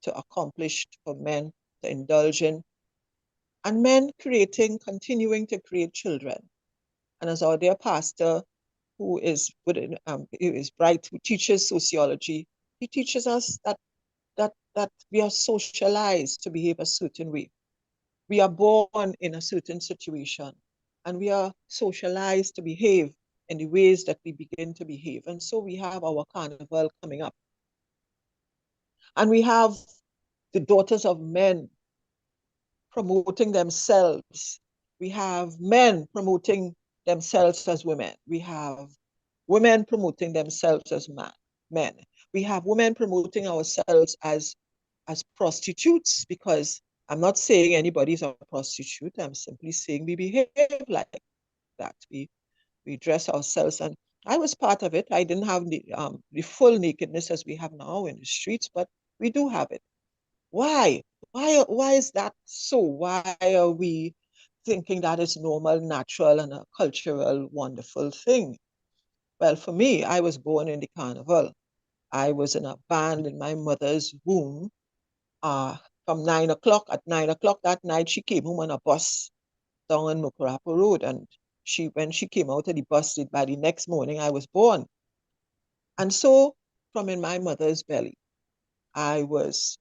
to accomplish for men to indulge in, and men continuing to create children. And as our dear pastor, who is who is bright, who teaches sociology, he teaches us that we are socialized to behave a certain way. We are born in a certain situation, and we are socialized to behave in the ways that we begin to behave. And so we have our carnival coming up. And we have the daughters of men promoting themselves. We have men promoting themselves as women. We have women promoting themselves as men. We have women promoting ourselves as prostitutes, because I'm not saying anybody's a prostitute. I'm simply saying we behave like that. We dress ourselves, and I was part of it. I didn't have the full nakedness as we have now in the streets, but we do have it. Why? Why is that so? Why are we thinking that is normal, natural, and a cultural, wonderful thing? Well, for me, I was born in the carnival. I was in a band in my mother's womb. From 9 o'clock. At 9 o'clock that night, she came home on a bus down on Mukurapo Road, and when she came out of the bus, by the next morning, I was born. And so, from in my mother's belly, I was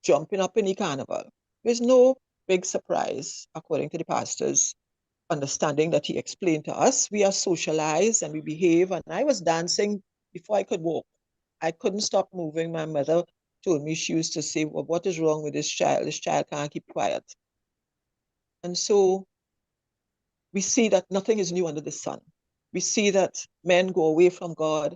jumping up in the carnival. There's no big surprise, according to the pastor's understanding that he explained to us. We are socialized and we behave, and I was dancing before I could walk. I couldn't stop moving. My mother told me, she used to say, well, what is wrong with this child? This child can't keep quiet. And so we see that nothing is new under the sun. We see that men go away from God.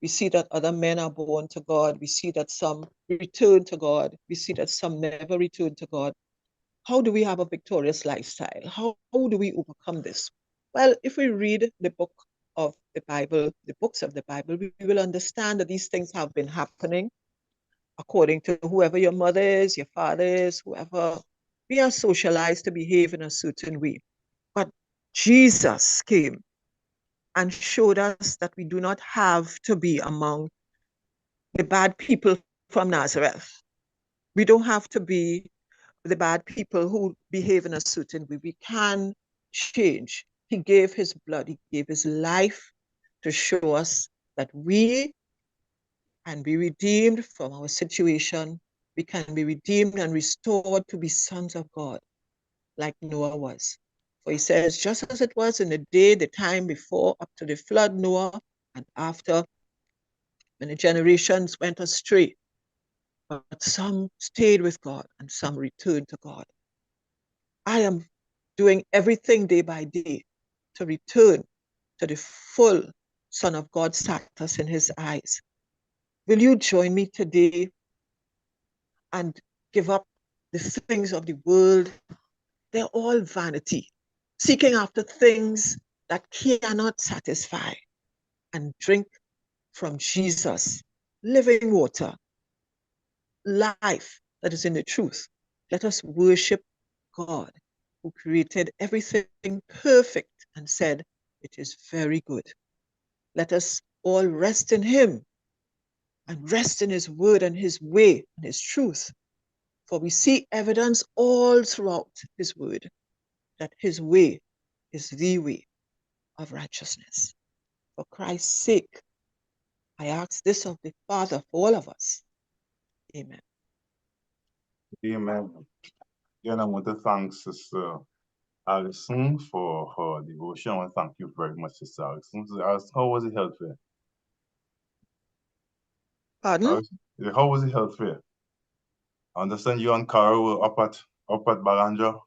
We see that other men are born to God. We see that some return to God. We see that some never return to God. How do we have a victorious lifestyle? How do we overcome this? Well, if we read the book of the Bible, the books of the Bible, we will understand that these things have been happening according to whoever your mother is, your father is, whoever. We are socialized to behave in a certain way. But Jesus came and showed us that we do not have to be among the bad people from Nazareth. We don't have to be the bad people who behave in a certain way. We can change. He gave his blood, he gave his life to show us that we can be redeemed from our situation. We can be redeemed and restored to be sons of God, like Noah was. For he says, just as it was in the time before, up to the flood, Noah, and after, when the generations went astray, but some stayed with God and some returned to God. I am doing everything day by day to return to the full Son of God status in his eyes. Will you join me today and give up the things of the world? They're all vanity, seeking after things that cannot satisfy, and drink from Jesus, living water, life that is in the truth. Let us worship God, who created everything perfect and said, it is very good. Let us all rest in him and rest in his word and his way and his truth. For we see evidence all throughout his word that his way is the way of righteousness. For Christ's sake, I ask this of the Father for all of us. Amen. Amen. Again, I want to thank Sister Alison for her devotion. I want to thank you very much, Sister Alison. How was the health fair? Pardon? How was the health fair? I understand you and Carol were up at Balanja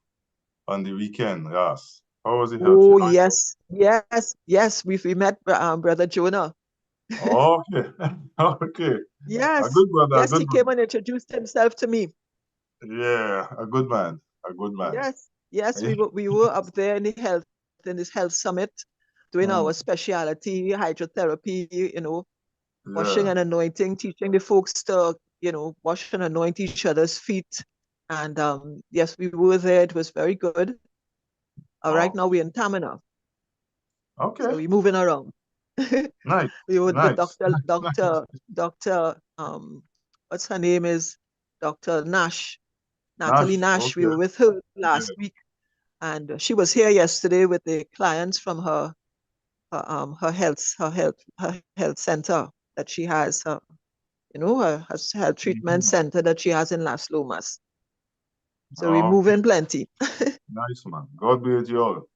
on the weekend. Yes. How was the health Oh, fair? yes. We met Brother Jonah. Okay. Okay. A Yes, good brother, a yes, good he came brother. and introduced himself to me. Yeah, a good man. A good man. Yes, we were up there in this health summit, doing Mm, our specialty, hydrotherapy, washing yeah. and anointing, teaching the folks to, wash and anoint each other's feet. And yes, we were there. It was very good. Right Oh, now we're in Tamina, so okay. we're moving around. Nice. We were with Nice. Doctor, what's her name is? Dr. Nash, Natalie Nash, Nash. We okay. were with her Yeah. last week, and she was here yesterday with the clients from her health center that she has, her health treatment Mhm. center that she has in Las Lomas. So we move Okay. in plenty. Nice, man. God be with you all.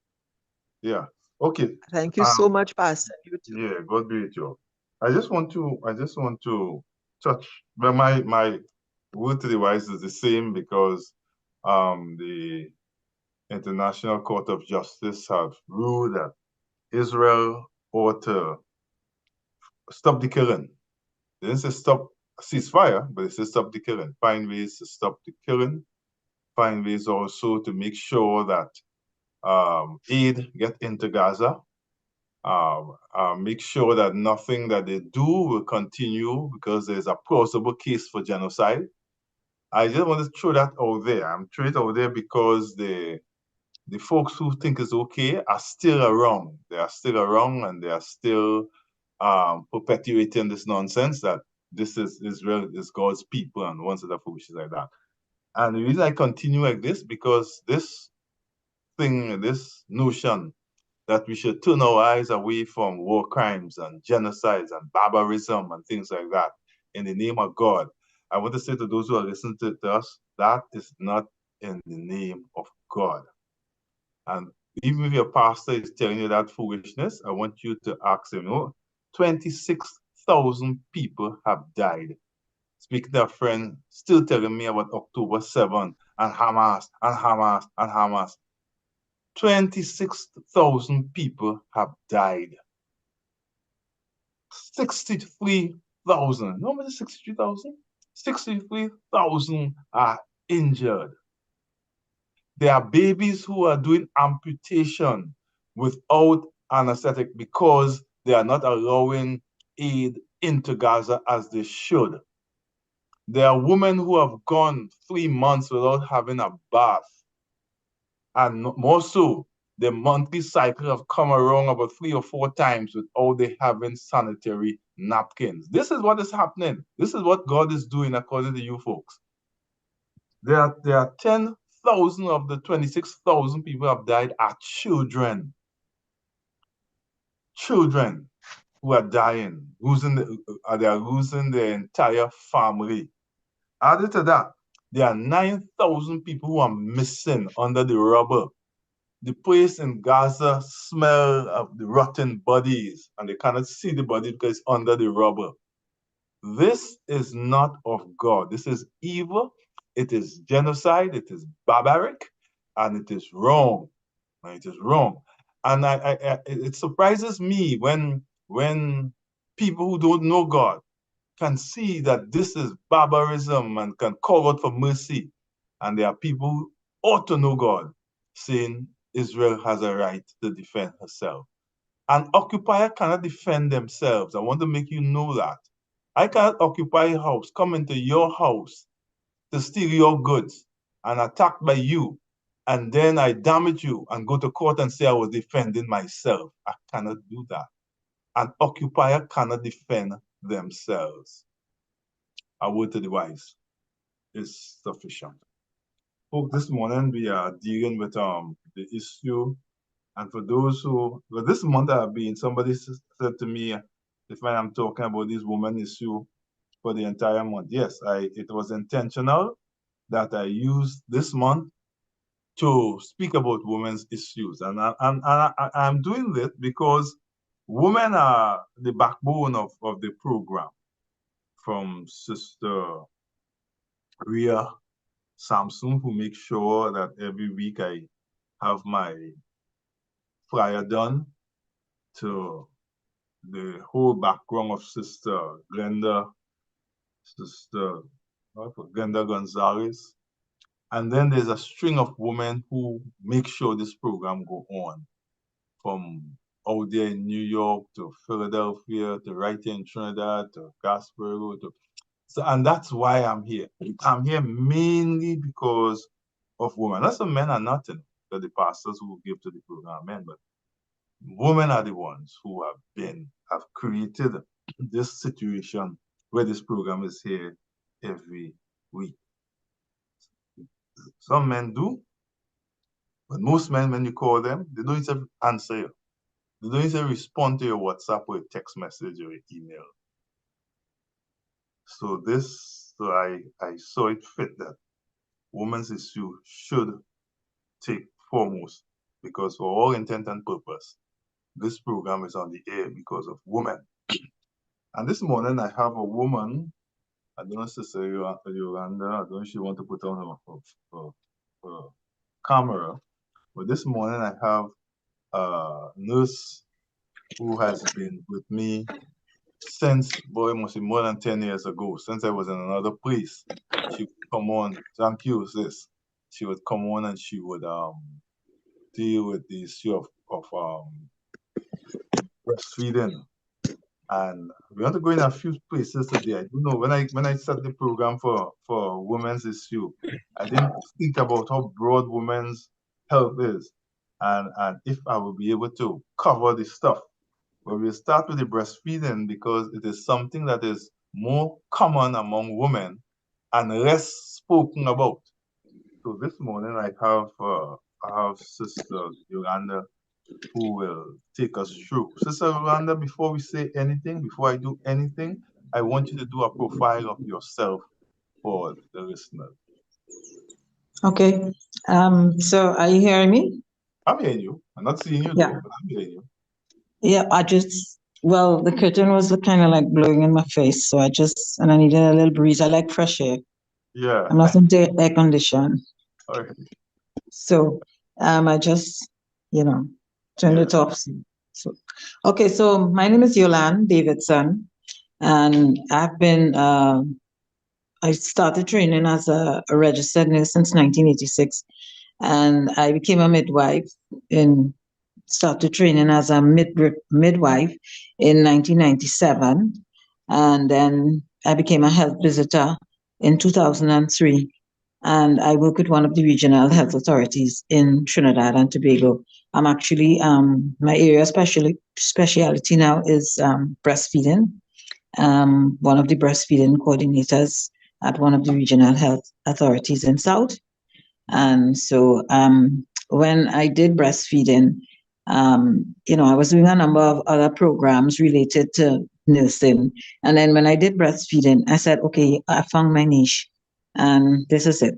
Yeah. Okay. Thank you so Um, much, Pastor. You too. yeah, God be with you all. I just want to touch, but my word to the wise is the same because the International Court of Justice have ruled that Israel ought to stop the killing. They didn't say stop ceasefire, but they said stop the killing. Find ways to stop the killing. Find ways also to make sure that aid get into Gaza. Make sure that nothing that they do will continue because there's a plausible case for genocide. I just want to throw that out there. I'm throwing it out there because the folks who think it's okay are still around. They are still around and they are still perpetuating this nonsense that this is Israel is God's people and one set of foolishness like that. And the reason I continue like this because this notion that we should turn our eyes away from war crimes and genocides and barbarism and things like that in the name of God. I want to say to those who are listening to us, that is not in the name of God. And even if your pastor is telling you that foolishness, I want you to ask him, 26,000 people have died. Speaking to a friend, still telling me about October 7th and Hamas and Hamas and Hamas. 26,000 people have died. 63,000. No, was it 63,000? 63,000 are injured. There are babies who are doing amputation without anesthetic because they are not allowing aid into Gaza as they should. There are women who have gone 3 months without having a bath. And more so, the monthly cycle have come around about 3 or 4 times without they having sanitary napkins. This is what is happening. This is what God is doing according to you folks. There are 10,000 of the 26,000 people who have died are children. Children who are dying, they are losing their entire family. Added to that, there are 9,000 people who are missing under the rubble. The place in Gaza smell of the rotten bodies, and they cannot see the body because it's under the rubble. This is not of God. This is evil. It is genocide. It is barbaric, and it is wrong. And it is wrong. And it surprises me when people who don't know God can see that this is barbarism and can call out for mercy. And there are people who ought to know God saying Israel has a right to defend herself. An occupier cannot defend themselves. I want to make you know that. I cannot occupy a house, come into your house to steal your goods and attack by you, and then I damage you and go to court and say I was defending myself. I cannot do that. An occupier cannot defend themselves. A word to the wise is sufficient. Folks, this morning we are dealing with the issue, and for those who, well, this month I've been, somebody said to me, if I am talking about this woman issue for the entire month. Yes, it was intentional that I used this month to speak about women's issues, and I'm doing this because women are the backbone of the program. From Sister Ria Samsung, who makes sure that every week I have my flyer done, to the whole background of Sister Glenda Gonzalez. And then there's a string of women who make sure this program go on, from out there in New York to Philadelphia to right here in Trinidad to Gaspereau to so, and that's why I'm here. I'm here mainly because of women. Not some men are nothing, but the pastors who give to the program are men, but women are the ones who have created this situation where this program is here every week. Some men do, but most men, when you call them, they don't even answer you. They don't even respond to your WhatsApp or your text message or your email. So I saw it fit that women's issue should take foremost because for all intent and purpose, this program is on the air because of women. And this morning I have a woman, I don't know, Sister Yolanda, I don't know if she want to put on her camera, but this morning I have a nurse who has been with me since, boy, must be more than 10 years ago, since I was in another place. She would come on, thank you, sis. She would come on and she would deal with the issue of breastfeeding. And we want to go in a few places today. I don't know when I set the program for women's issue, I didn't think about how broad women's health is, and if I will be able to cover the stuff. But we'll start with the breastfeeding because it is something that is more common among women and less spoken about. So this morning I have Sister Yolanda who will take us through. Sister Yolanda, before we say anything, before I do anything, I want you to do a profile of yourself for the listeners. Okay. So are you hearing me? I'm hearing you. I'm not seeing you Yeah. though, but I'm hearing you. Yeah, well, the curtain was kind of like blowing in my face. So and I needed a little breeze. I like fresh air. Yeah. I'm not into air condition. All right. So, I just, you know, turned Yeah. it off. So, okay. So my name is Yolande Davidson, and I started training as a registered nurse since 1986, and I became a midwife in started training as a midwife in 1997, and then I became a health visitor in 2003, and I work with one of the regional health authorities in Trinidad and Tobago. I'm actually my area specialty now is breastfeeding. One of the breastfeeding coordinators at one of the regional health authorities in South. And so when I did breastfeeding, I was doing a number of other programs related to nursing. And then when I did breastfeeding, I said, okay, I found my niche and this is it.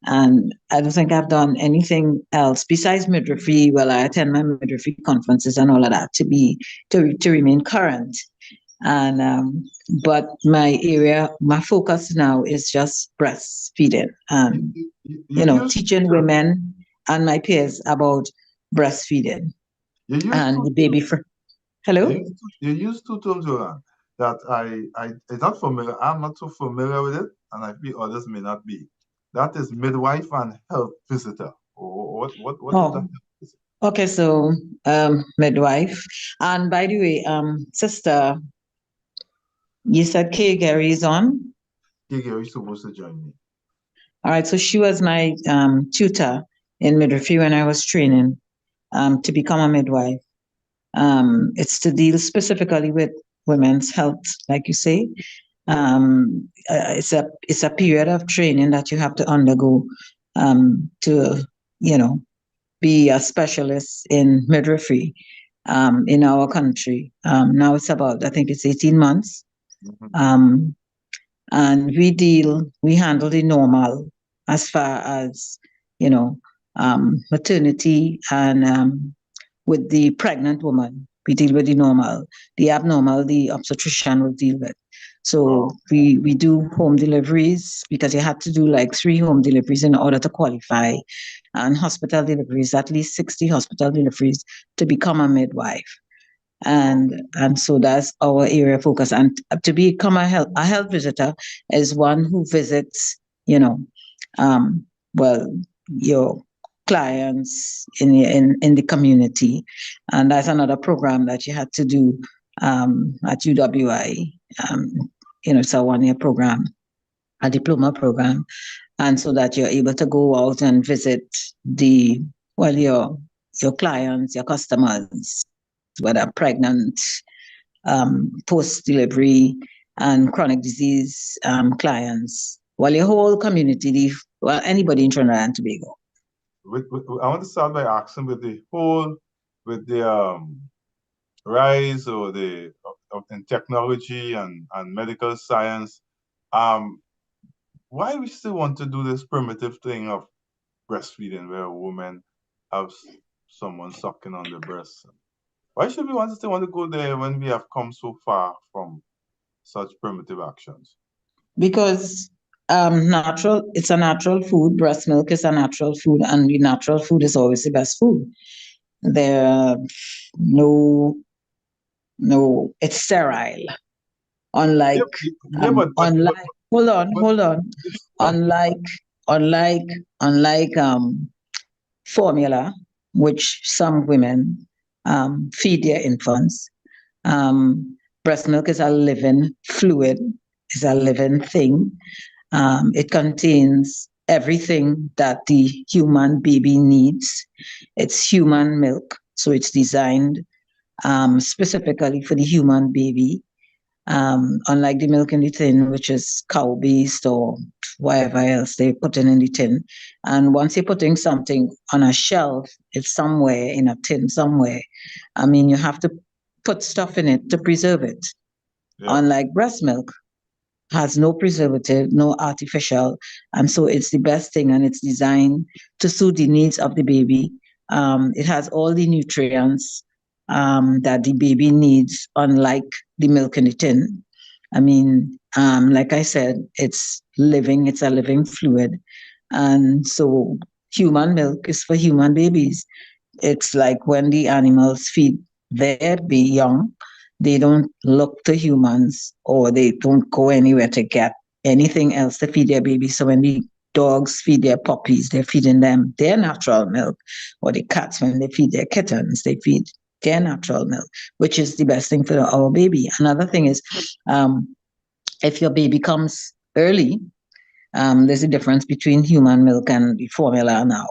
And I don't think I've done anything else besides midwifery. Well, I attend my midwifery conferences and all of that to remain current. And but my focus now is just breastfeeding and You use teaching women and my peers about breastfeeding you use and two the baby terms. for hello. You use two terms, Joanne, that I it's not familiar. I'm not so familiar with it, and I feel others may not be. That is midwife and health visitor. What is that? Oh, okay. So midwife, and by the way, sister, you said Kay Gary is on. Gigi, are you supposed to join me? All right. So she was my tutor in midwifery when I was training to become a midwife. It's to deal specifically with women's health, like you say. It's a period of training that you have to undergo to be a specialist in midwifery in our country. Now it's about, I think it's 18 months. Mhm. Um, and we handle the normal as far as, you know, maternity and with the pregnant woman. We deal with the normal, the abnormal, the obstetrician will deal with. So Oh, we do home deliveries because you had to do like 3 home deliveries in order to qualify, and hospital deliveries, at least 60 hospital deliveries to become a midwife. oh, And so that's our area of focus. And to become a health visitor is one who visits, you know, um, well, your clients in the community, and that's another program that you had to do at UWI. Um, it's a 1 year program, a diploma program, and so that you're able to go out and visit the well your clients, your customers, whether pregnant, post delivery, and chronic disease clients. Well, your whole community, Well, anybody in Trinidad and Tobago. I want to start by asking with the rise or in technology and medical science, um, why we still want to do this primitive thing of breastfeeding where a woman have someone sucking on the breast? Why should we still want to go there when we have come so far from such primitive actions? Because it's a natural food. Breast milk is a natural food, and the natural food is always the best food. There are no no it's sterile. Yeah, Unlike yeah, unlike but hold on. Unlike unlike unlike formula, which some women feed their infants. Breast milk is a living fluid, is a living thing. It contains everything that the human baby needs. It's human milk, so it's designed specifically for the human baby. Unlike the milk in the tin, which is cow based or whatever else they put in the tin. And once you're putting something on a shelf, it's somewhere in a tin somewhere. I mean, you have to put stuff in it to preserve it. yeah. Unlike breast milk, has no preservative, no artificial, and so it's the best thing, and it's designed to suit the needs of the baby. It has all the nutrients that the baby needs, unlike the milk in the tin. I mean, like I said, it's living, it's a living fluid, and so human milk is for human babies. It's like when the animals feed their baby young, they don't look to humans or they don't go anywhere to get anything else to feed their babies. So when the dogs feed their puppies, they're feeding them their natural milk, or the cats, when they feed their kittens, they feed their natural milk, which is the best thing for our baby. Another thing is, um, if your baby comes early, there's a difference between human milk and the formula now.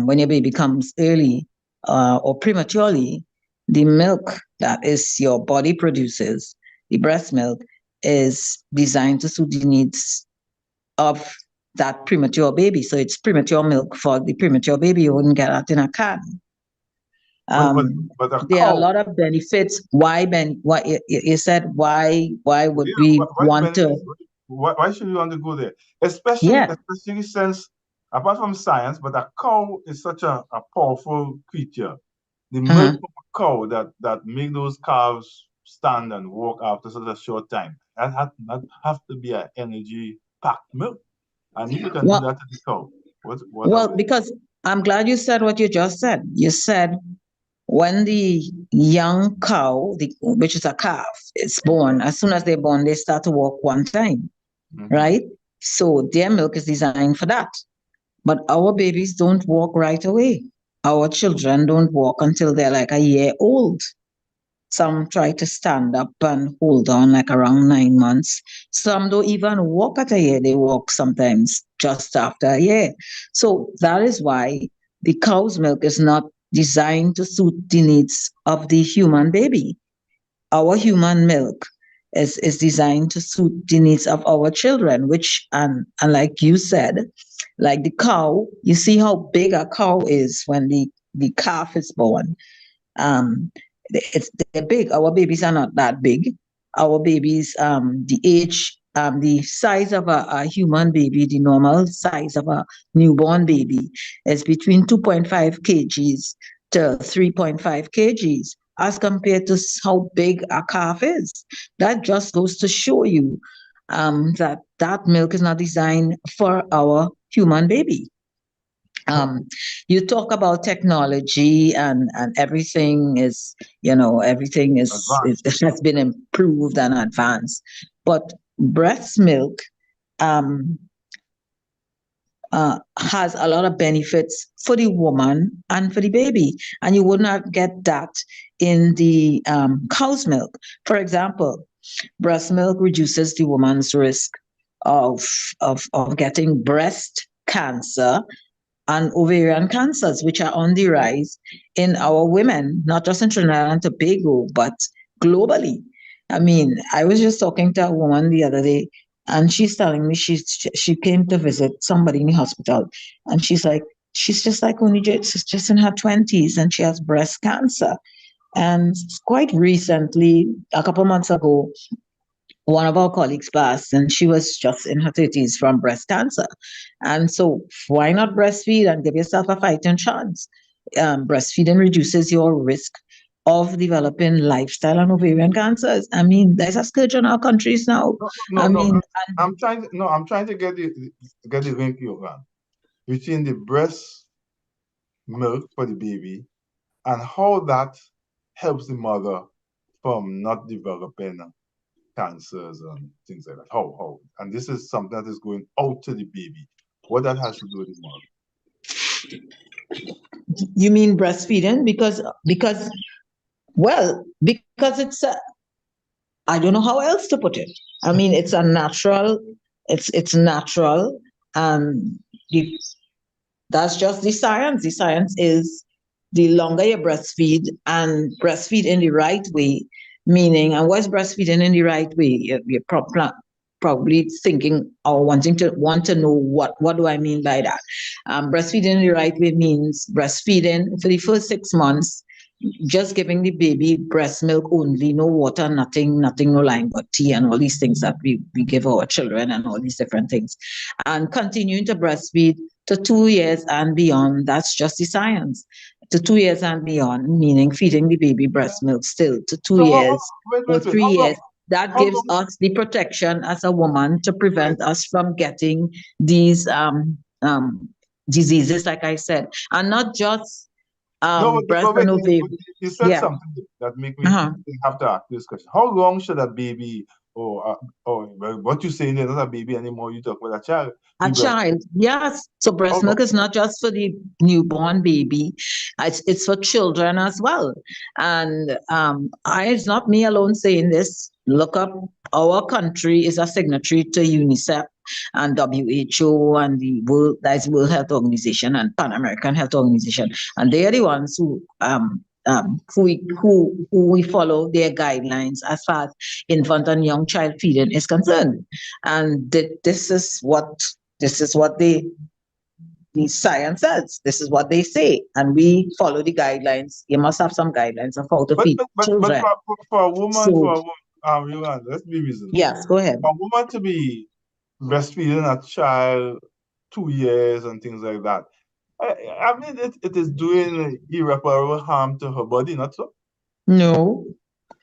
When your baby comes early or prematurely, the milk that is your body produces, the breast milk, is designed to suit the needs of that premature baby. So it's premature milk for the premature baby. You wouldn't get that in a can. But but Um, but a there are a cow, lot of benefits. Why you said why would yeah, we why the want to? benefits? Why should we want to go there? Especially Yeah. especially since apart from science, but a cow is such a powerful creature. The milk Uh-huh. from a cow that make those calves stand and walk after such a short time. That have to be an energy packed milk. And if you can do Well, that to the cow, what are well, we? because I'm glad you said what you just said. You said when the young cow, which is a calf, is born, as soon as they're born, they start to walk one time, Hmm. right? So their milk is designed for that. But our babies don't walk right away. Our children don't walk until they're like a year old. Some try to stand up and hold on like around 9 months. Some don't even walk at a year. They walk sometimes just after a year. So that is why the cow's milk is not designed to suit the needs of the human baby. Our human milk is designed to suit the needs of our children, which, and like you said, like the cow, you see how big a cow is when the calf is born. um they're big. Our babies are not that big. Our babies, the age, the size of a human baby, the normal size of a newborn baby is between 2.5 kgs to 3.5 kgs as compared to how big a calf is. That just goes to show you that that milk is not designed for our human baby. um, you talk about technology, and everything is, everything is Advanced. has been improved and advanced, but breast milk um, has a lot of benefits for the woman and for the baby, and you would not get that in the cow's milk. For example, breast milk reduces the woman's risk of of getting breast cancer and ovarian cancers, which are on the rise in our women, not just in Trinidad and Tobago, but globally. I mean, I was just talking to a woman the other day. and she's telling me she came to visit somebody in the hospital, and she's just like only just in her 20s, and she has breast cancer. And quite recently, a couple months ago, one of our colleagues passed, and she was just in her 30s from breast cancer. And so, why not breastfeed and give yourself a fighting chance? Breastfeeding reduces your risk of developing lifestyle and ovarian cancers. I mean, there's a scourge on our countries now. No, I no, no. mean, I'm trying to get the link you on between the breast milk for the baby and how that helps the mother from not developing cancers and things like that. How? And this is something that is going out to the baby. What that has to do with the mother. you mean breastfeeding because it's I don't know how else to put it. I mean, it's a natural, it's natural, and the, that's just the science. The science is the longer you breastfeed and breastfeed in the right way, meaning, and what's breastfeeding in the right way? Probably thinking or want to know what do I mean by that. Breastfeeding in the right way means breastfeeding for the first 6 months, just giving the baby breast milk only, no water, nothing, no lime, but tea and all these things that we give our children and all these different things. And continuing to breastfeed to 2 years and beyond, that's just the science. To 2 years and beyond, meaning feeding the baby breast milk still to two So years or wait. 3 years. That How gives long? us the protection as a woman to Right. prevent us from getting these diseases, like I said, and not just No, breast but wait. and ovarian. You said Yeah. something that make me Uh-huh. have to ask this question. How long should a baby or well, what you saying? They're not a baby anymore. You talk about a child. A Be breast. child, yes. So How breast long? milk is not just for the newborn baby; it's for children as well. And it's not me alone saying this. Look up. Our country is a signatory to UNICEF and WHO and the World Health Organization and Pan American Health Organization, and they are the ones who we follow their guidelines as far as infant and young child feeding is concerned. And this is what the science says. This is what they say, and we follow the guidelines. You must have some guidelines of how to But feed but children. for a woman, So let's be reasonable. yes, go ahead. For a woman to be breastfeeding a child 2 years and things like that, I mean, it is doing irreparable harm to her body, not so? No,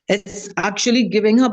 it's actually giving her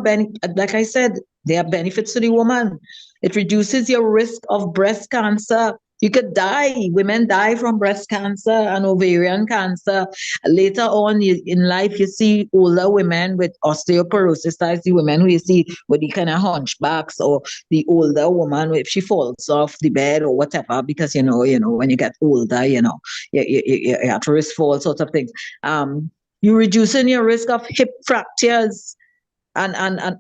like I said, there are benefits to the woman. It reduces your risk of breast cancer. You could die. Women die from breast cancer and ovarian cancer. Later on in life, you see older women with osteoporosis. That's the women who you see with the kind of hunchbacks, or the older woman if she falls off the bed or whatever. Because when you get older, you have to risk for all sorts of things. You're reducing your risk of hip fractures and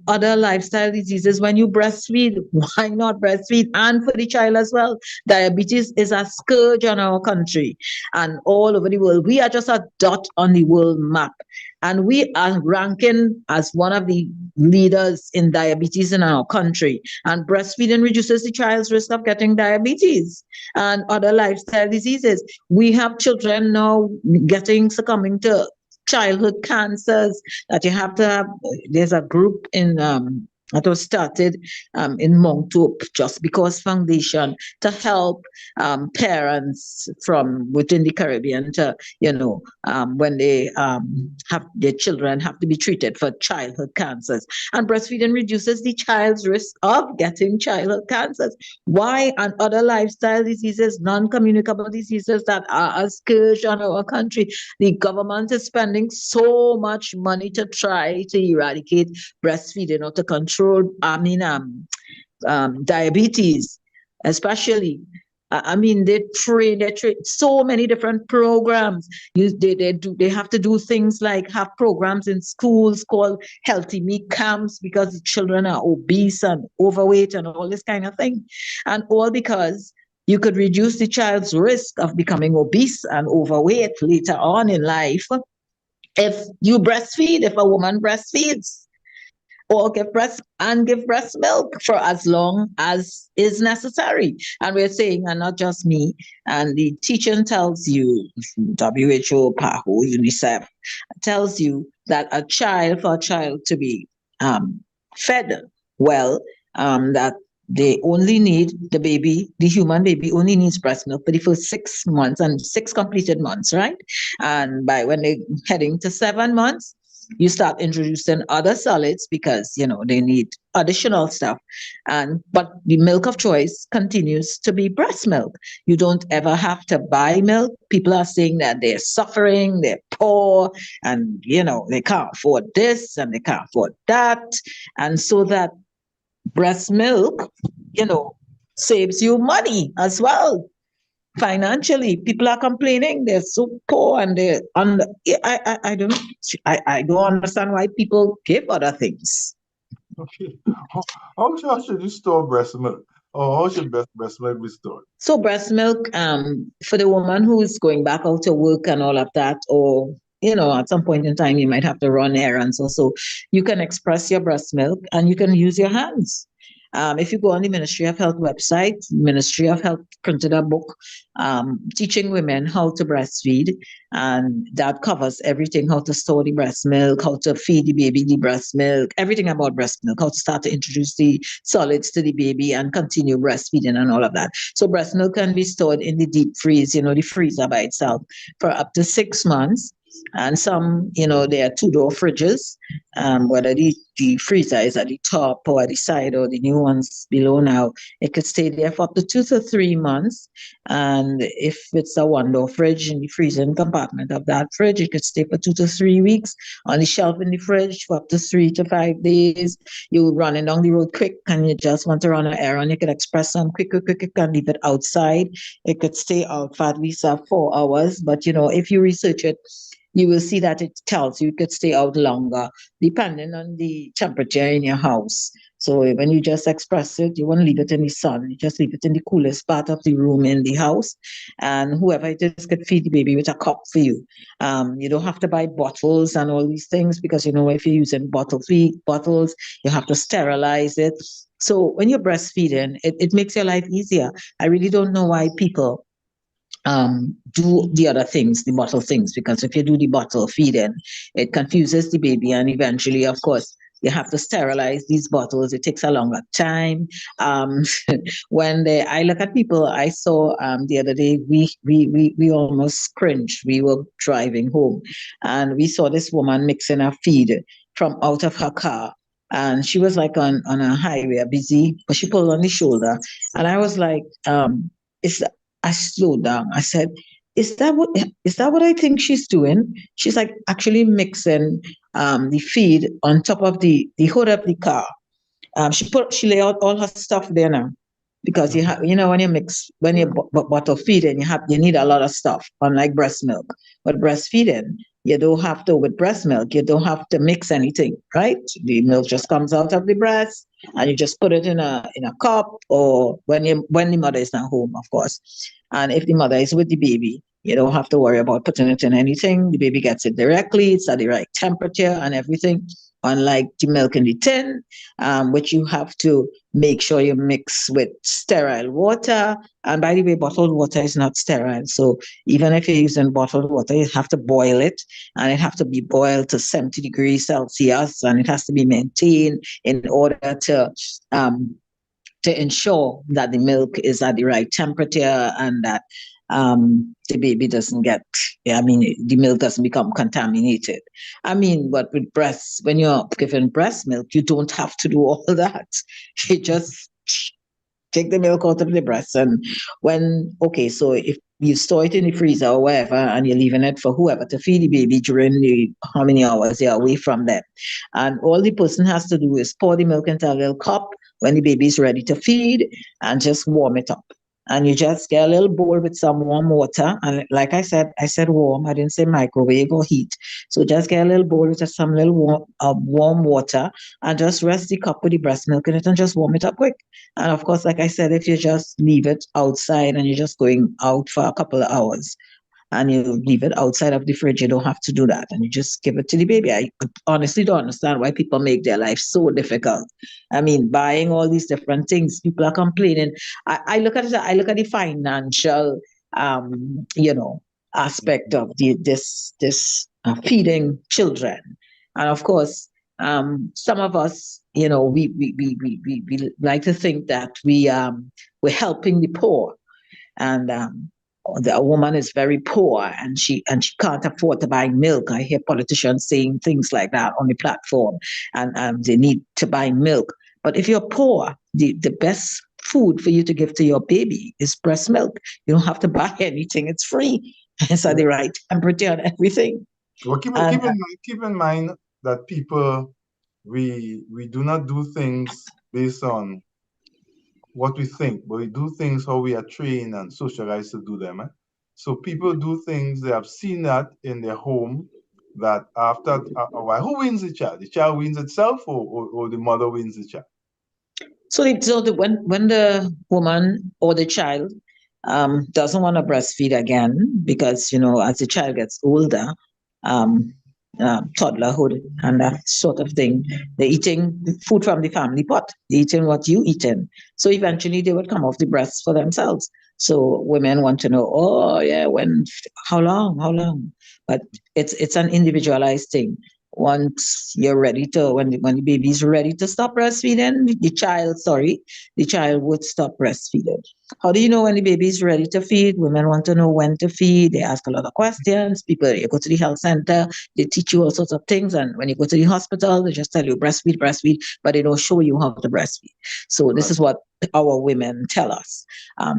other lifestyle diseases when you breastfeed. Why not breastfeed? And for the child as well. Diabetes is a scourge on our country and all over the world. We are just a dot on the world map. And we are ranking as one of the leaders in diabetes in our country. And breastfeeding reduces the child's risk of getting diabetes and other lifestyle diseases. We have children now succumbing to childhood cancers that you have to have. There's a group that was started in Montauk Just Because Foundation to help parents from within the Caribbean to, when they have their children have to be treated for childhood cancers. And breastfeeding reduces the child's risk of getting childhood cancers. Why? And other lifestyle diseases, non-communicable diseases that are a scourge on our country. The government is spending so much money to try to eradicate breastfeeding or to control, diabetes, especially. I mean, they train so many different programs. They have to do things like have programs in schools called healthy meat camps because the children are obese and overweight and all this kind of thing, and all because you could reduce the child's risk of becoming obese and overweight later on in life if you breastfeed, if a woman breastfeeds. or give breast milk for as long as is necessary. And we're saying, and not just me, and the teaching tells you, WHO, PAHO, UNICEF tells you that for a child to be fed well, that they only need the human baby only needs breast milk for the first 6 months and 6 completed months, right? And by when they're heading to 7 months, you start introducing other solids because they need additional stuff. And but the milk of choice continues to be breast milk. You don't ever have to buy milk. People are saying that they're suffering, they're poor, and they can't afford this and they can't afford that. And so that breast milk, you know, saves you money as well. Financially, people are complaining they're so poor and they're on. I don't understand why people give other things. Okay. How should you store breast milk? Or how should breast milk be stored? So breast milk, for the woman who is going back out to work and all of that, or at some point in time you might have to run errands or so, you can express your breast milk and you can use your hands. If you go on the Ministry of Health website, Ministry of Health printed a book teaching women how to breastfeed, and that covers everything: how to store the breast milk, how to feed the baby the breast milk, everything about breast milk, how to start to introduce the solids to the baby and continue breastfeeding and all of that. So breast milk can be stored in the deep freeze, the freezer by itself, for up to 6 months. And some, there are two-door fridges, whether the freezer is at the top or at the side or the new ones below now, it could stay there for up to 2 to 3 months. And if it's a one-door fridge in the freezing compartment of that fridge, it could stay for 2 to 3 weeks. On the shelf in the fridge for up to 3 to 5 days. You're running down the road quick and you just want to run an errand, you could express some quick, and leave it outside. It could stay out for at least 4 hours. But if you research it, you will see that it tells you it could stay out longer depending on the temperature in your house. So when you just express it, you won't leave it in the sun. You just leave it in the coolest part of the room in the house. And whoever it is could feed the baby with a cup for you. You don't have to buy bottles and all these things because, if you're using bottles, you have to sterilize it. So when you're breastfeeding, it makes your life easier. I really don't know why people do the other things, the bottle things, because if you do the bottle feeding, it confuses the baby, and eventually, of course, you have to sterilize these bottles. It takes a longer time. Um, I look at people, I saw the other day, we almost cringed. We were driving home, and we saw this woman mixing her feed from out of her car. And she was like on a highway, busy, but she pulled on the shoulder. And I was like, is I slowed down. I said, is that what I think she's doing? She's like actually mixing the feed on top of the hood of the car. She lay out all her stuff there now because you Mhm. have when you bottle feeding you need a lot of stuff, unlike breast milk. But breastfeeding, you don't have to. With breast milk you don't have to mix anything, right? The milk just comes out of the breast and you just put it in a cup, or when the mother is not home, of course. And if the mother is with the baby, you don't have to worry about putting it in anything. The baby gets it directly. It's at the right temperature and everything. Unlike the milk in the tin, which you have to make sure you mix with sterile water. And by the way, bottled water is not sterile. So even if you're using bottled water, you have to boil it, and it have to be boiled to 70 degrees Celsius, and it has to be maintained in order to ensure that the milk is at the right temperature and that the baby doesn't the milk doesn't become contaminated. But with breasts, when you're giving breast milk, you don't have to do all that. You just take the milk out of the breast. And so if you store it in the freezer or wherever and you're leaving it for whoever to feed the baby during how many hours you're away from them. And all the person has to do is pour the milk into a little cup when the baby is ready to feed and just warm it up. And you just get a little bowl with some warm water. And like I said warm. I didn't say microwave or heat. So just get a little bowl with just some little warm water and just rest the cup with the breast milk in it and just warm it up quick. And of course, like I said, if you just leave it outside and you're just going out for a couple of hours, and you leave it outside of the fridge. You don't have to do that. And you just give it to the baby. I honestly don't understand why people make their life so difficult. I mean, buying all these different things, people are complaining. I look at it, I look at the financial, you know, aspect of this feeding children. And of course, some of us, you know, we like to think that we're helping the poor, and the woman is very poor, and she can't afford to buy milk. I hear politicians saying things like that on the platform, and they need to buy milk. But if you're poor, the best food for you to give to your baby is breast milk. You don't have to buy anything; it's free. It's at the right temperature and everything. Well, And keep in mind that people, we do not do things based on what we think, but we do things how we are trained and socialized to do them. Eh? So people do things, they have seen that in their home, that after a while, who wins the child? The child wins itself, or the mother wins the child? when the woman or the child doesn't want to breastfeed again, because you know as the child gets older, um, toddlerhood and that sort of thing, they're eating food from the family pot. They're eating what you eating. So eventually they would come off the breast for themselves. So women want to know, oh yeah, when, how long? But it's an individualized thing. Once you're ready to, when the baby's ready to stop breastfeeding, the child would stop breastfeeding. How do you know when the baby is ready to feed? Women want to know when to feed. They ask a lot of questions. People, you go to the health center, they teach you all sorts of things. And when you go to the hospital, they just tell you breastfeed, breastfeed, but they don't show you how to breastfeed. So this Right. is what our women tell us.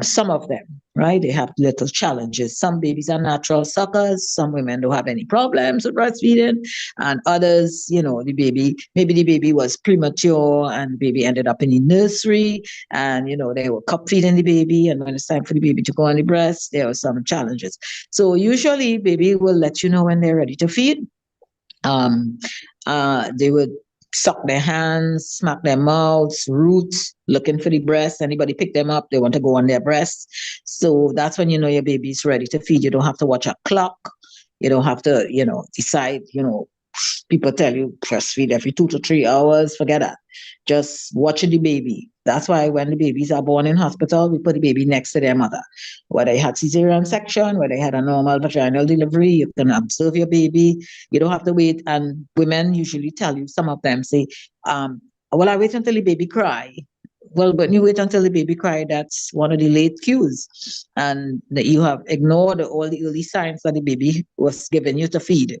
Some of them, right? They have little challenges. Some babies are natural suckers. Some women don't have any problems with breastfeeding. And others, you know, maybe the baby was premature and baby ended up in the nursery, and you know they were cup feeding the baby, and when it's time for the baby to go on the breast, there are some challenges. So usually baby will let you know when they're ready to feed. um, they would suck their hands, smack their mouths, root, looking for the breast. Anybody pick them up, they want to go on their breast. So that's when you know your baby's ready to feed. You don't have to watch a clock. You don't have to, you know, decide, you know, people tell you breastfeed every 2 to 3 hours. Forget that. Just watching the baby. That's why when the babies are born in hospital, we put the baby next to their mother. Whether they had cesarean section, whether they had a normal vaginal delivery, you can observe your baby. You don't have to wait. And women usually tell you, some of them say, well, I wait until the baby cry. Well, when you wait until the baby cry, that's one of the late cues. And that you have ignored all the early signs that the baby was giving you to feed.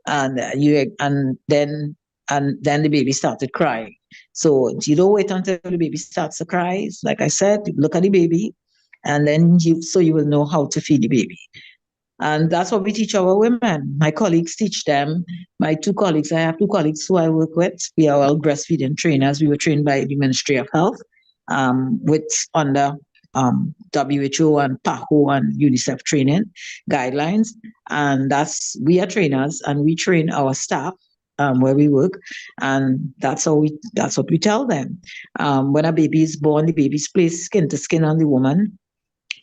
And then the baby started crying. So you don't wait until the baby starts to cry. Like I said, look at the baby, and then you will know how to feed the baby. And that's what we teach our women. My colleagues teach them. My two colleagues, I have two colleagues who I work with. We are all breastfeeding trainers. We were trained by the Ministry of Health, with under WHO and PAHO and UNICEF training guidelines. And we are trainers, and we train our staff where we work, and that's what we tell them. When a baby is born, the baby's placed skin to skin on the woman.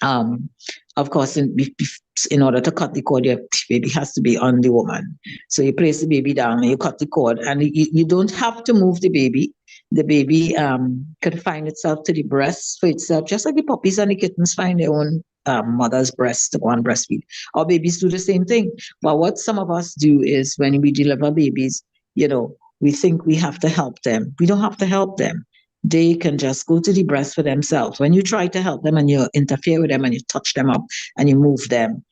um, of course, in order to cut the cord, your baby has to be on the woman. So you place the baby down and you cut the cord, and you don't have to move the baby. The baby can find itself to the breast for itself, just like the puppies and the kittens find their own mother's breast to go and breastfeed. Our babies do the same thing. But what some of us do is when we deliver babies, you know, we think we have to help them. We don't have to help them. They can just go to the breast for themselves. When you try to help them and you interfere with them and you touch them up and you move them,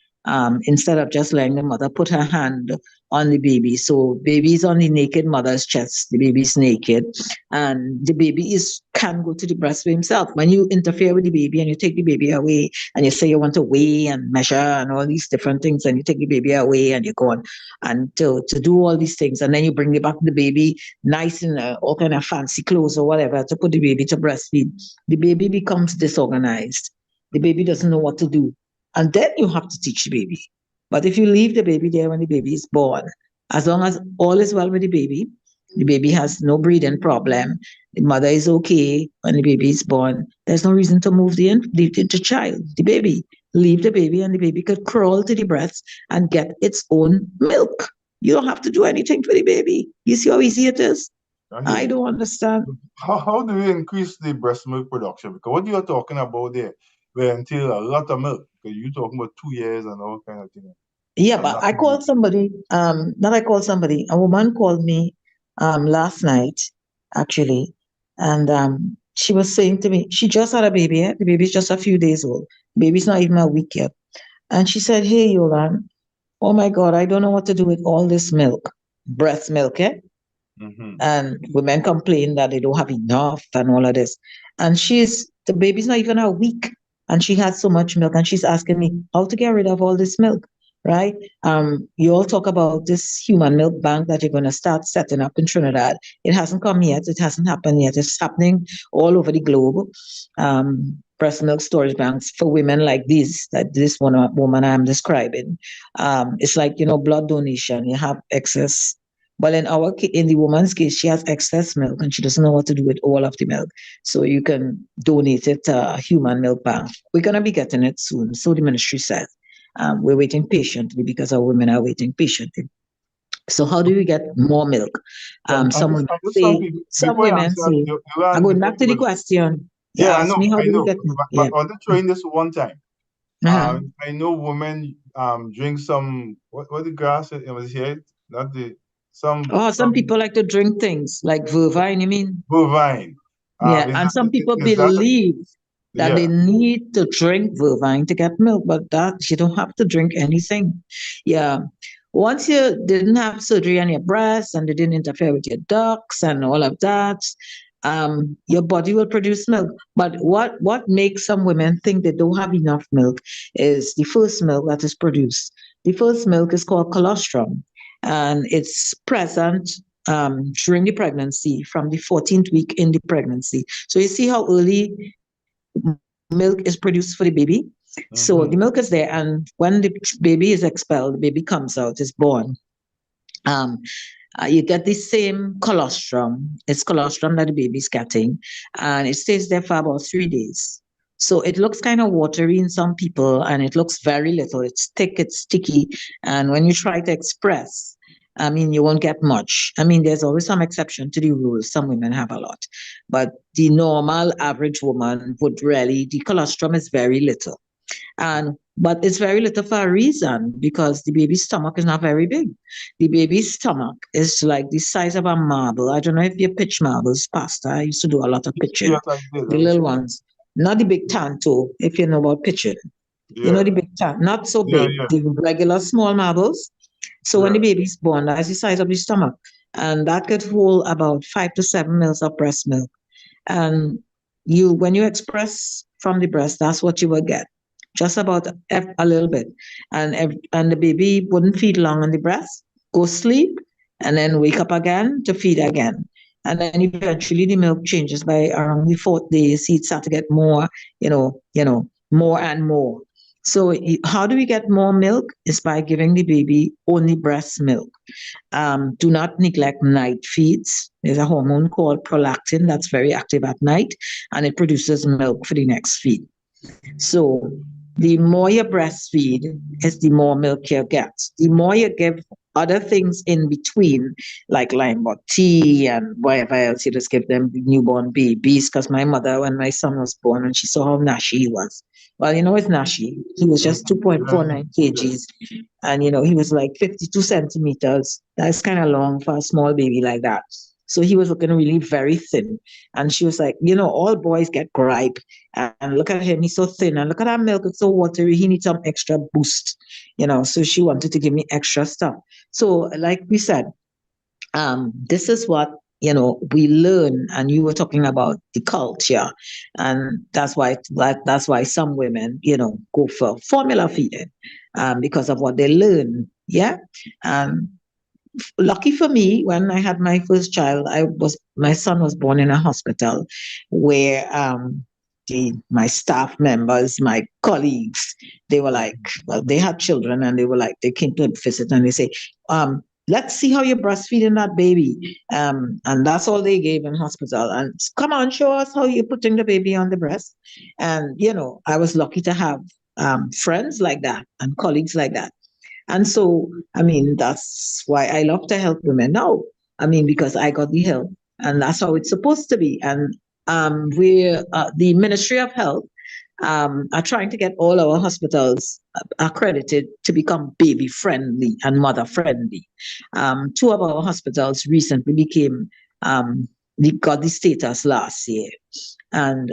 instead of just letting the mother put her hand on the baby. So baby's on the naked mother's chest, the baby's naked, and the baby can go to the breast for himself. When you interfere with the baby and you take the baby away and you say you want to weigh and measure and all these different things, and you take the baby away and you go on and to do all these things, and then you bring back the baby nice in all kind of fancy clothes or whatever to put the baby to breastfeed, the baby becomes disorganized. The baby doesn't know what to do. And then you have to teach the baby. But if you leave the baby there when the baby is born, as long as all is well with the baby has no breathing problem, the mother is okay when the baby is born, there's no reason to move the child, the baby. leave the baby, and the baby could crawl to the breast and get its own milk. You don't have to do anything for the baby. You see how easy it is? I hear I you. don't understand. How do we increase the breast milk production? Because what you're talking about there will entail a lot of milk. Because you're talking about 2 years and all kind of thing. Yeah, A but lot I of milk. called somebody, not I called somebody, a woman called me last night, actually, and she was saying to me, she just had a baby, the baby's just a few days old. Baby's not even a week yet. And she said, "Hey, Yolan, oh my God, I don't know what to do with all this milk, breast milk, eh? Mm-hmm. And women complain that they don't have enough and all of this. And the baby's not even a week, and she has so much milk, and she's asking me how to get rid of all this milk, right? You all talk about this human milk bank that you're going to start setting up in Trinidad. It hasn't come yet. It hasn't happened yet. It's happening all over the globe. Breast milk storage banks for women like this one woman I'm describing. It's like, blood donation. You have excess, but in the woman's case, she has excess milk and she doesn't know what to do with all of the milk. So you can donate it to a human milk bank. We're going to be getting it soon. So the ministry says. We're waiting patiently because our women are waiting patiently. So how do we get more milk? And this, and this some people, Some before you women answer, say, I'm going before back you to the go, question. You yeah, asked me, how I do we know, get milk? but Yeah. I want to try this one time. Uh-huh. I know women drink some what the grass it was here, not the Oh, some some people like to drink things like vervine, you mean? bovine. Yeah, Is and that some people is that believe that they yeah? need to drink vervine to get milk, but that you don't have to drink anything. Yeah. Once you didn't have surgery on your breast and they didn't interfere with your ducts and all of that, your body will produce milk. But what makes some women think they don't have enough milk is the first milk that is produced. The first milk is called colostrum, and it's present during the pregnancy from the 14th week in the pregnancy. So you see how early milk is produced for the baby? So the milk is Mm-hmm. there, and when the baby is expelled, the baby comes out, is born. Um, you get the same colostrum. It's colostrum that the baby's getting, and it stays there for about 3 days. So it looks kind of watery in some people, and it looks very little. It's thick, it's sticky, and when you try to express, I mean, you won't get much. I mean, there's always some exception to the rule. Some women have a lot, but the normal average woman would really, the colostrum is very little. And but it's very little for a reason because the baby's stomach is not very big. The baby's stomach is like the size of a marble. I don't know if you pitch marbles, Pastor. I used to do a lot of pitching. Yes, I did. The little ones, not the big tanto, if you know about pitching. You know Yeah, the big tanto, not so yeah, big, yeah, the regular small marbles. So when the yeah. baby's born, that's the size of the stomach. And that could hold about 5 to 7 mils of breast milk. And when you express from the breast, that's what you will get, just about a little bit. And the baby wouldn't feed long on the breast, go sleep, and then wake up again to feed again. And then eventually the milk changes by around the fourth day. So it start to get more, more and more. So how do we get more milk? Is by giving the baby only breast milk. Do not neglect night feeds. There's a hormone called prolactin that's very active at night, and it produces milk for the next feed. So the more you breastfeed is the more milk you get. The more you give other things in between, like lime tea and whatever else, you just give them the newborn babies. Because my mother, when my son was born, and she saw how nashy he was. Well, it's nashy. He was just Mm-hmm. Yeah, 2.49 yeah. kgs. And, he was like 52 centimeters. That's kind of long for a small baby like that. So he was looking really very thin. And she was like, all boys get gripe. And look at him, he's so thin. And look at that milk, it's so watery. He needs some extra boost, So she wanted to give me extra stuff. So, like we said, this is what we learn. And you were talking about the culture, and that's why some women, go for formula feeding, because of what they learn. Yeah. Um, Lucky for me, when I had my first child, my son was born in a hospital where my staff members, my colleagues, they were like, well, they had children and they were like, they came to visit and they say, let's see how you're breastfeeding that baby. And that's all they gave in hospital. And come on, show us how you're putting the baby on the breast. And, I was lucky to have friends like that and colleagues like that. And so, I mean, that's why I love to help women now. I mean, because I got the help, and that's how it's supposed to be. And we're the Ministry of Health are trying to get all our hospitals accredited to become baby friendly and mother friendly. Two of our hospitals recently became they got the status last year, and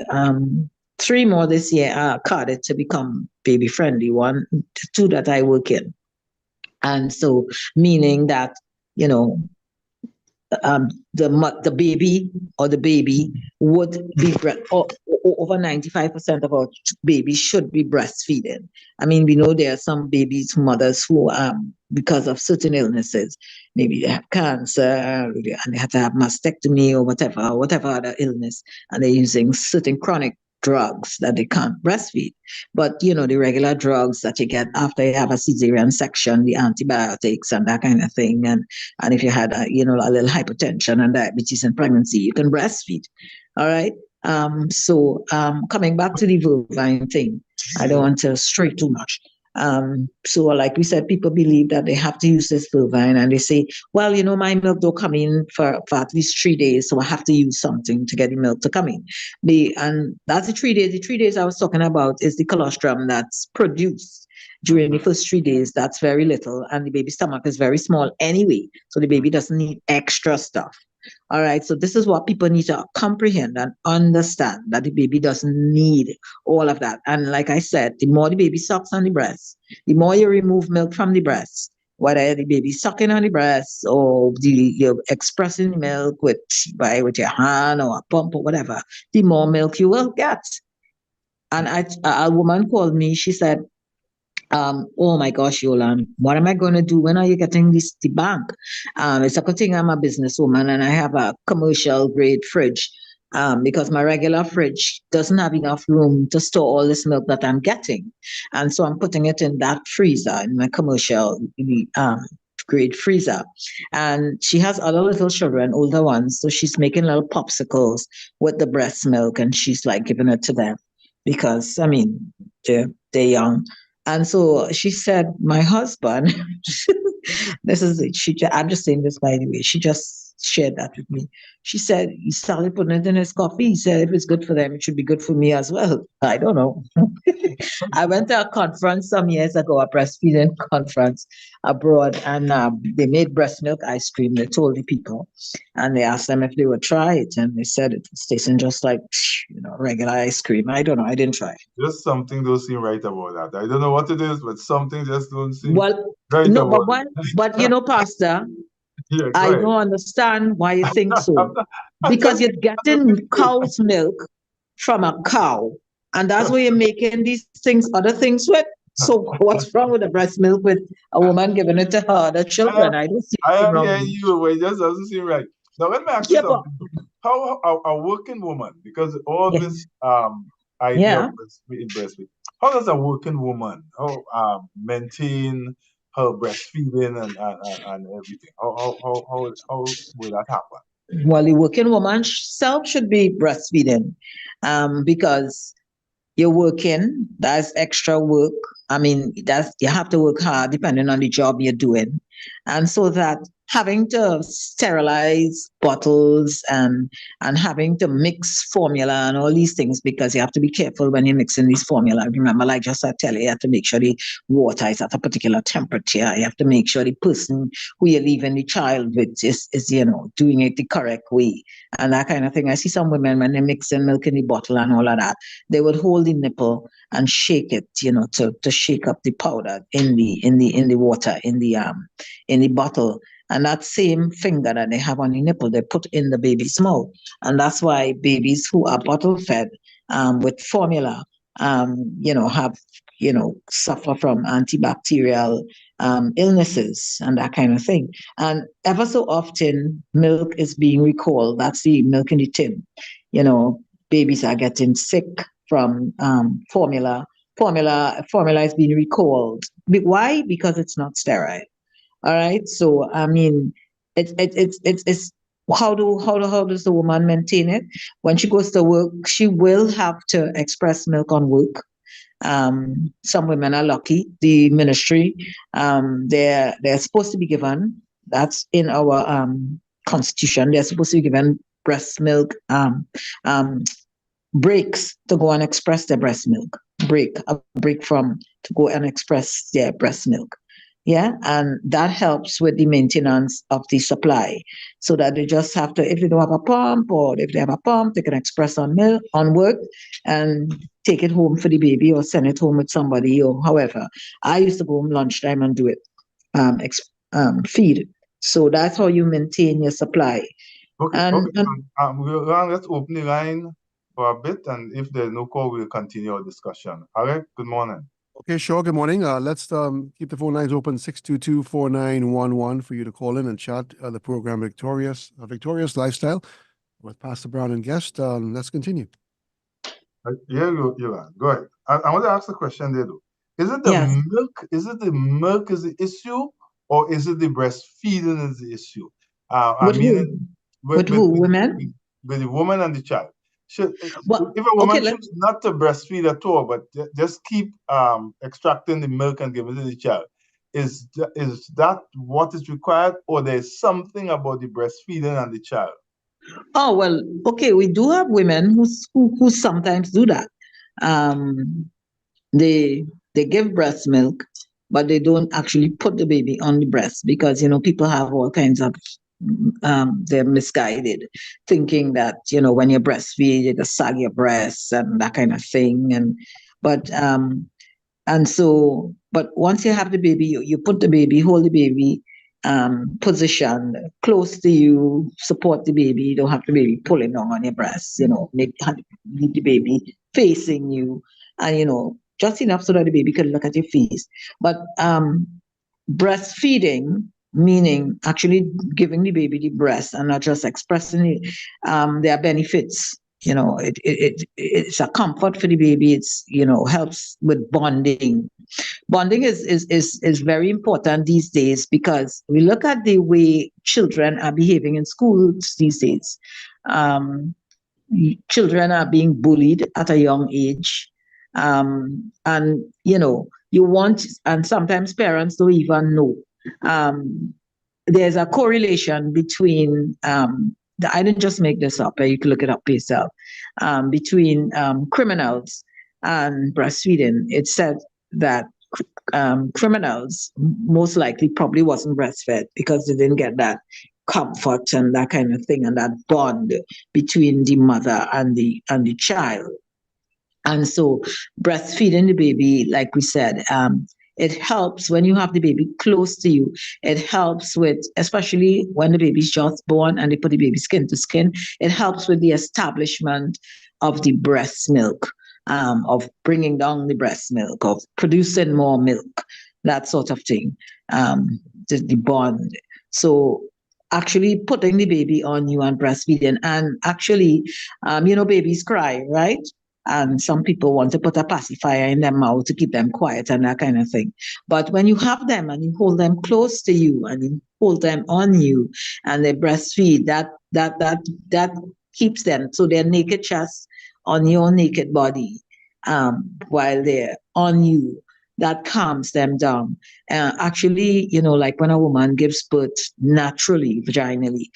three more this year are carded to become baby friendly. Two that I work in. And so, meaning that, you know, um, the baby or the baby would be over 95% of our babies should be breastfeeding. I mean, we know there are some babies, mothers who, because of certain illnesses, maybe they have cancer and they have to have mastectomy or whatever other illness, and they're using certain chronic drugs that they can't breastfeed. But the regular drugs that you get after you have a cesarean section, the antibiotics and that kind of thing, and if you had a little hypertension and diabetes in pregnancy, you can breastfeed. All right. So coming back to the vulvine thing, I don't want to stray too much. So like we said, people believe that they have to use this vulvine, and they say, well, my milk don't come in for at least 3 days, so I have to use something to get the milk to come in. And that's the 3 days. The 3 days I was talking about is the colostrum that's produced during the first 3 days. That's very little, and the baby's stomach is very small anyway, so the baby doesn't need extra stuff. All right, so this is what people need to comprehend and understand, that the baby doesn't need all of that. And like I said, the more the baby sucks on the breast, the more you remove milk from the breast, whether the baby sucking on the breast or you're expressing the milk with your hand or a pump or whatever, the more milk you will get. And a woman called me. She said, oh my gosh, Yolan, what am I going to do? When are you getting this the bank? It's a good thing I'm a businesswoman and I have a commercial grade fridge, because my regular fridge doesn't have enough room to store all this milk that I'm getting. And so I'm putting it in that freezer, in my commercial grade freezer. And she has other little children, older ones. So she's making little popsicles with the breast milk, and she's like giving it to them because, I mean, they're young. And so she said, my husband, I'm just saying this by the way, she just shared that with me. She said, he started putting it in his coffee. He said, if it's good for them, it should be good for me as well. I don't know. I went to a conference some years ago, a breastfeeding conference abroad, and they made breast milk ice cream. They told the people, and they asked them if they would try it, and they said it was tasting just like regular ice cream. I don't know. I didn't try it. Just something don't seem right about that. I don't know what it is, but something just don't seem Well, right no, about but Pastor, yeah, go I ahead. don't understand why you think I'm, so. not, I'm Because just you're getting saying. cow's milk from a cow, and that's where you're making these things, other things with. So what's wrong with the breast milk with a woman giving it to her other I am, children? I don't see I anything am wrong hearing with it. you, but it just doesn't seem right. Now, let me ask you Yeah, but something. How a working woman, because all yeah, this idea of yeah. breastfeeding, how does a working woman maintain her breastfeeding and everything? How will that happen? Well, the working woman self should be breastfeeding, because you're working, that's extra work. I mean, that's you have to work hard depending on the job you're doing. And so that having to sterilize bottles and having to mix formula and all these things, because you have to be careful when you're mixing these formula. Remember, like just I tell you, you have to make sure the water is at a particular temperature. You have to make sure the person who you're leaving the child with is doing it the correct way and that kind of thing. I see some women when they're mixing milk in the bottle and all of that, they would hold the nipple and shake it, to shake up the powder in the water in the bottle. And that same finger that they have on the nipple, they put in the baby's mouth. And that's why babies who are bottle fed with formula, have, suffer from antibacterial illnesses and that kind of thing. And ever so often, milk is being recalled. That's the milk in the tin. You know, babies are getting sick from formula. Formula is being recalled. Why? Because it's not sterile. All right. So I mean, it's how does the woman maintain it when she goes to work? She will have to express milk on work, Some women are lucky. The ministry, they're supposed to be given. That's in our constitution. They're supposed to be given breast milk um, breaks to go and express their breast milk. A break from to go and express their breast milk. Yeah, and that helps with the maintenance of the supply, so that they just have to, if they don't have a pump, or if they have a pump, they can express on milk on work and take it home for the baby, or send it home with somebody, or however. I used to go home lunchtime and do it, feed. So that's how you maintain your supply. Okay, And, okay. Let's open the line for a bit, and if there's no call, we'll continue our discussion. All right, good morning. Okay, sure. Good morning. Let's keep the phone lines open, 622-4911, for you to call in and chat the program Victorious Lifestyle with Pastor Brown and guest. Let's continue. Yeah, you are. Go ahead. I want to ask the question there, though. Is it the yes, milk? Is it the milk is the issue, or is it the breastfeeding is the issue? I with mean, who? with, With with, who? with, Women? with the woman and the child. Should, Well, if a okay, woman chooses not to breastfeed at all, but just keep extracting the milk and giving it to the child, is that what is required, or there's something about the breastfeeding and the child? oh, well, okay, we do have women who sometimes do that. Um, they they give breast milk, but they don't actually put the baby on the breast, because people have all kinds of they're misguided, thinking that when you breastfeed, you just sag your breasts and that kind of thing. But And so, but once you have the baby, you put the baby, hold the baby, position close to you, support the baby. You don't have the baby pulling down on your breast, leave the baby facing you, and just enough so that the baby can look at your face. But breastfeeding, meaning actually giving the baby the breast and not just expressing it, there are benefits. It's a comfort for the baby. It's helps with bonding. Bonding is very important these days, because we look at the way children are behaving in schools these days. Um, Children are being bullied at a young age, and you want, and sometimes parents don't even know. Um, there's a correlation between I didn't just make this up. You can look it up yourself. Between criminals and breastfeeding, it said that criminals most likely probably wasn't breastfed, because they didn't get that comfort and that kind of thing, and that bond between the mother and the child. And so breastfeeding the baby, like we said, it helps when you have the baby close to you. It helps with, especially when the baby's just born and they put the baby skin to skin, it helps with the establishment of the breast milk, of bringing down the breast milk, of producing more milk, that sort of thing, the bond. So actually putting the baby on you and breastfeeding, and actually, babies cry, right? And some people want to put a pacifier in their mouth to keep them quiet and that kind of thing. But when you have them and you hold them close to you and you hold them on you and they breastfeed, that keeps them, so their naked chest on your naked body, while they're on you. That calms them down. Actually, like when a woman gives birth naturally, vaginally,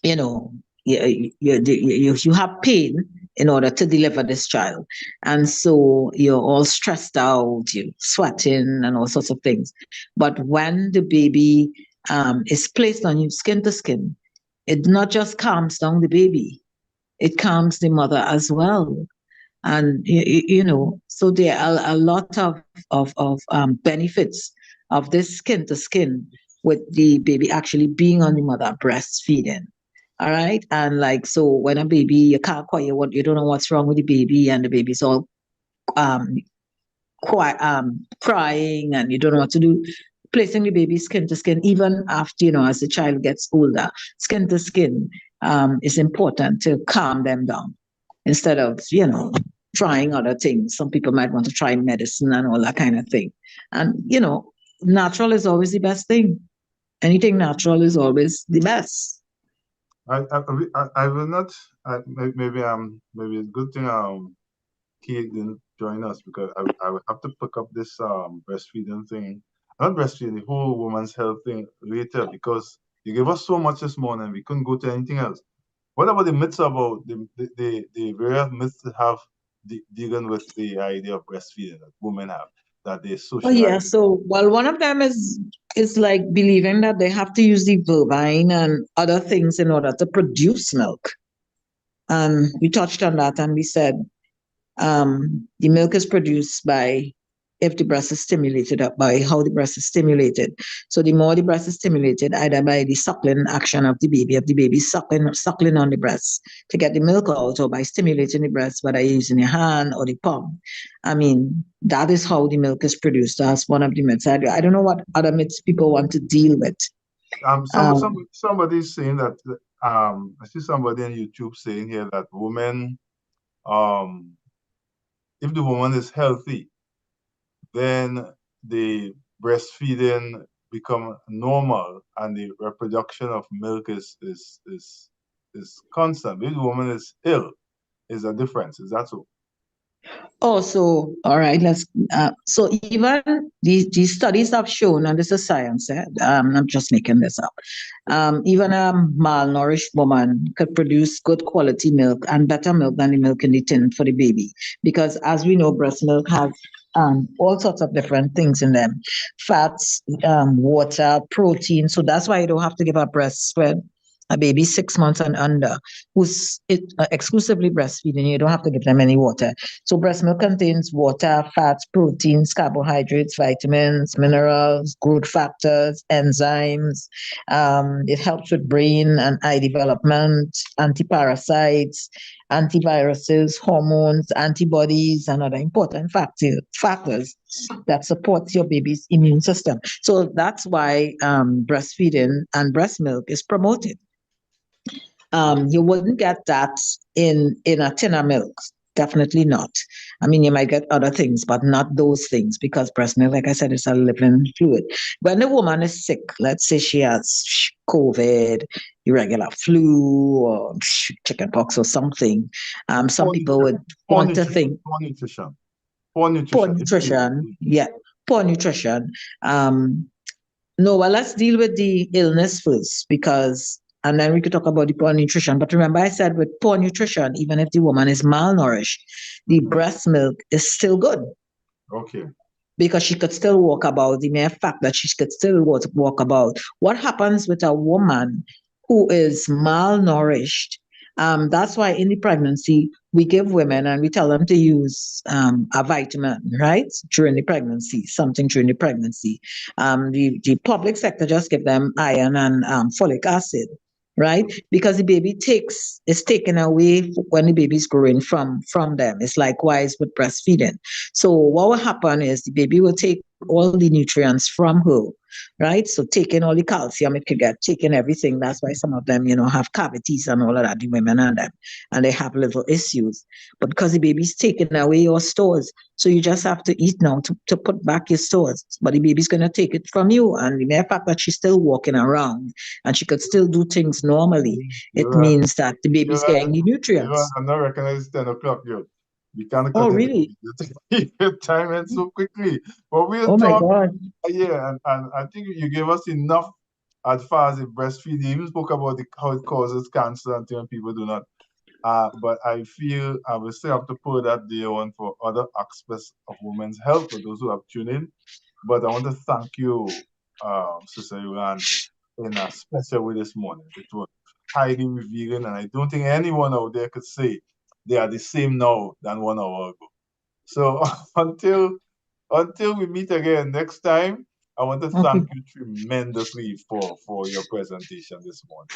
you know, you have pain in order to deliver this child. And so you're all stressed out, you're sweating and all sorts of things. But when the baby is placed on you skin to skin, it not just calms down the baby, it calms the mother as well. And so there are a lot of benefits of this skin to skin, with the baby actually being on the mother breastfeeding. All right. And like, so when a baby, you can't quite, you don't know what's wrong with the baby, and the baby's all um crying, and you don't know what to do. Placing the baby skin to skin, even after, as the child gets older, skin to skin, is important to calm them down, instead of, trying other things. Some people might want to try medicine and all that kind of thing. And, natural is always the best thing. Anything natural is always the best. I will not. Maybe maybe it's a good thing. Kate didn't join us because I will have to pick up this breastfeeding thing. Not breastfeeding, the whole woman's health thing later because you gave us so much this morning. We couldn't go to anything else. What about the myths about the various myths that have dealing with the idea of breastfeeding that women have, that they Oh yeah, socialize? so well, one of them is like believing that they have to use the bovine and other things in order to produce milk. We touched on that, and we said the milk is produced by if the breast is stimulated up by how the breast is stimulated. So the more the breast is stimulated, either by the suckling action of the baby, if the baby is suckling on the breast to get the milk out, or by stimulating the breast, whether you're using your hand or the palm. I mean, that is how the milk is produced. That's one of the myths. I don't know what other myths people want to deal with. Somebody's saying that I see somebody on YouTube saying here that women um if the woman is healthy, then the breastfeeding become normal and the reproduction of milk is constant. If the woman is ill, is a difference. Is that so? Oh, so all right. So even these studies have shown, and this is science. I'm just making this up. Even a malnourished woman could produce good quality milk and better milk than the milk in the tin for the baby, because as we know, breast milk has all sorts of different things in them: fats, water, protein. So that's why you don't have to give a breastfed a baby 6 months and under who's exclusively breastfeeding. You don't have to give them any water. So breast milk contains water, fats, proteins, carbohydrates, vitamins, minerals, growth factors, enzymes. It helps with brain and eye development, antiparasites, antiviruses, hormones, antibodies, and other important factors that support your baby's immune system. So that's why breastfeeding and breast milk is promoted. You wouldn't get that in a tin of milk. Definitely not. I mean, you might get other things, but not those things, because breast milk, like I said, is a living fluid. When the woman is sick, let's say she has COVID, irregular flu, or chickenpox or something, some Poor people would nutrition. Poor want to nutrition. think Poor nutrition. Poor poor nutrition. nutrition. Yeah, poor nutrition. No, well, let's deal with the illness first, because, and then we could talk about the poor nutrition. But remember, I said with poor nutrition, even if the woman is malnourished, the breast milk is still good, Okay. because she could still walk about. The mere fact that she could still walk about. What happens with a woman who is malnourished? That's why in the pregnancy, we give women and we tell them to use a vitamin, right? During the pregnancy, something during the pregnancy. The public sector just give them iron and folic acid, right? Because the baby is taken away when the baby is growing from them. It's likewise with breastfeeding. So what will happen is the baby will take all the nutrients from her, right? So taking all the calcium it could get, taking everything. That's why some of them, have cavities and all of that, the women and them, and they have little issues. But because the baby's taking away your stores, so you just have to eat now to put back your stores. But the baby's going to take it from you. And the mere fact that she's still walking around and she could still do things normally, it You're right. means that the baby's getting the nutrients. I'm not recognizing 10 o'clock yet. We can't Oh, continue. really? Your time ends so quickly. But we'll Oh, my talk. God. Yeah, and I think you gave us enough as far as the breastfeeding. You even spoke about how it causes cancer and when people do not. But I feel I will still have to put that there on for other aspects of women's health for those who have tuned in. But I want to thank you, Sister Yuran, in a special way this morning. It was highly revealing, and I don't think anyone out there could say they are the same now than 1 hour ago. So until we meet again next time, I want to Okay. thank you tremendously for your presentation this morning.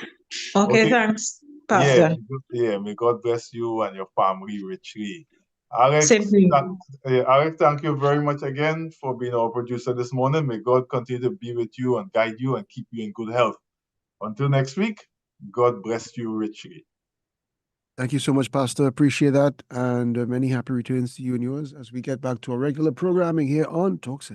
Okay, Okay? thanks, Yeah, Pastor. yeah. May God bless you and your family richly. Alex, Same to you. Alex, thank you very much again for being our producer this morning. May God continue to be with you and guide you and keep you in good health. Until next week, God bless you richly. Thank you so much, Pastor. Appreciate that. And many happy returns to you and yours as we get back to our regular programming here on Talk City.